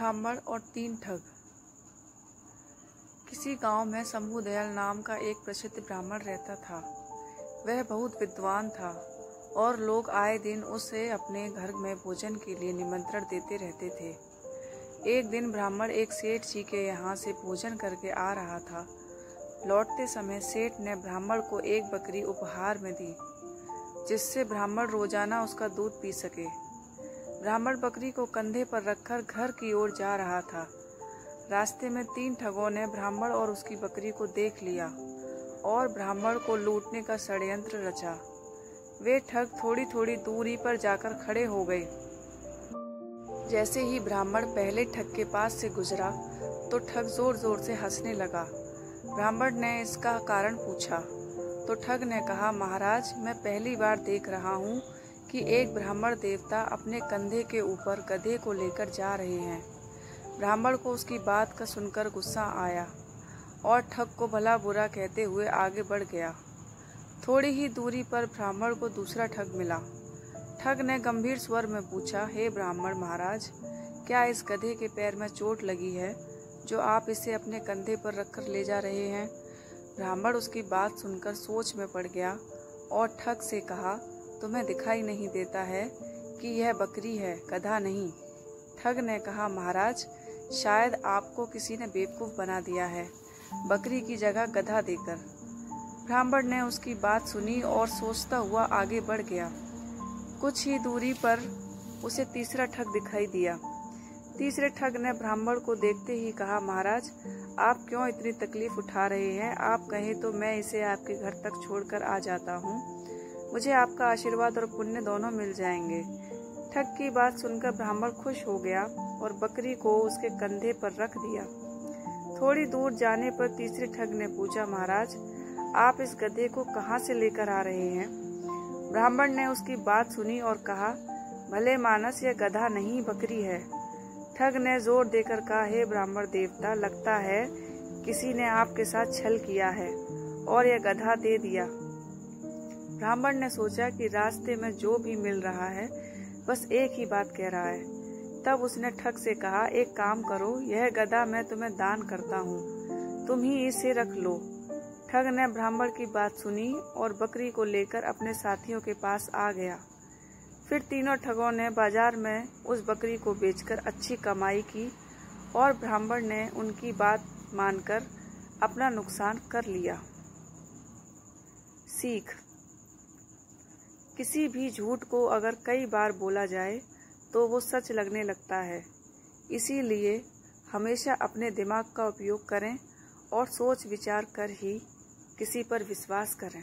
ब्राह्मण और तीन ठग। किसी गांव में शंभू दयाल नाम का एक प्रसिद्ध ब्राह्मण रहता था। वह बहुत विद्वान था और लोग आए दिन उसे अपने घर में भोजन के लिए निमंत्रण देते रहते थे। एक दिन ब्राह्मण एक सेठ जी के यहाँ से भोजन करके आ रहा था। लौटते समय सेठ ने ब्राह्मण को एक बकरी उपहार में दी, जिससे ब्राह्मण रोजाना उसका दूध पी सके। ब्राह्मण बकरी को कंधे पर रखकर घर की ओर जा रहा था। रास्ते में तीन ठगों ने ब्राह्मण और उसकी बकरी को देख लिया और ब्राह्मण को लूटने का षड्यंत्र रचा। वे ठग थोड़ी थोड़ी दूरी पर जाकर खड़े हो गए। जैसे ही ब्राह्मण पहले ठग के पास से गुजरा तो ठग जोर जोर से हंसने लगा। ब्राह्मण ने इसका कारण पूछा तो ठग ने कहा, महाराज, मैं पहली बार देख रहा हूँ कि एक ब्राह्मण देवता अपने कंधे के ऊपर गधे को लेकर जा रहे हैं। ब्राह्मण को उसकी बात का सुनकर गुस्सा आया और ठग को भला बुरा कहते हुए आगे बढ़ गया। थोड़ी ही दूरी पर ब्राह्मण को दूसरा ठग मिला। ठग ने गंभीर स्वर में पूछा, हे ब्राह्मण महाराज, क्या इस गधे के पैर में चोट लगी है जो आप इसे अपने कंधे पर रखकर ले जा रहे हैं? ब्राह्मण उसकी बात सुनकर सोच में पड़ गया और ठग से कहा, तुम्हें दिखाई नहीं देता है कि यह बकरी है, गधा नहीं। ठग ने कहा, महाराज, शायद आपको किसी ने बेवकूफ बना दिया है, बकरी की जगह गधा देकर। ब्राह्मण ने उसकी बात सुनी और सोचता हुआ आगे बढ़ गया। कुछ ही दूरी पर उसे तीसरा ठग दिखाई दिया। तीसरे ठग ने ब्राह्मण को देखते ही कहा, महाराज, आप क्यों इतनी तकलीफ उठा रहे हैं? आप कहें तो मैं इसे आपके घर तक छोड़कर आ जाता हूँ। मुझे आपका आशीर्वाद और पुण्य दोनों मिल जाएंगे। ठग की बात सुनकर ब्राह्मण खुश हो गया और बकरी को उसके कंधे पर रख दिया। थोड़ी दूर जाने पर तीसरे ठग ने पूछा, महाराज, आप इस गधे को कहाँ से लेकर आ रहे हैं? ब्राह्मण ने उसकी बात सुनी और कहा, भले मानस, यह गधा नहीं, बकरी है। ठग ने जोर देकर कहा, हे ब्राह्मण देवता, लगता है किसी ने आपके साथ छल किया है और यह गधा दे दिया। ब्राह्मण ने सोचा कि रास्ते में जो भी मिल रहा है बस एक ही बात कह रहा है। तब उसने ठग से कहा, एक काम करो, यह गधा मैं तुम्हें दान करता हूँ, तुम ही इसे रख लो। ठग ने ब्राह्मण की बात सुनी और बकरी को लेकर अपने साथियों के पास आ गया। फिर तीनों ठगों ने बाजार में उस बकरी को बेचकर अच्छी कमाई की और ब्राह्मण ने उनकी बात मानकर अपना नुकसान कर लिया। सीख: किसी भी झूठ को अगर कई बार बोला जाए तो वो सच लगने लगता है। इसीलिए हमेशा अपने दिमाग का उपयोग करें और सोच विचार कर ही किसी पर विश्वास करें।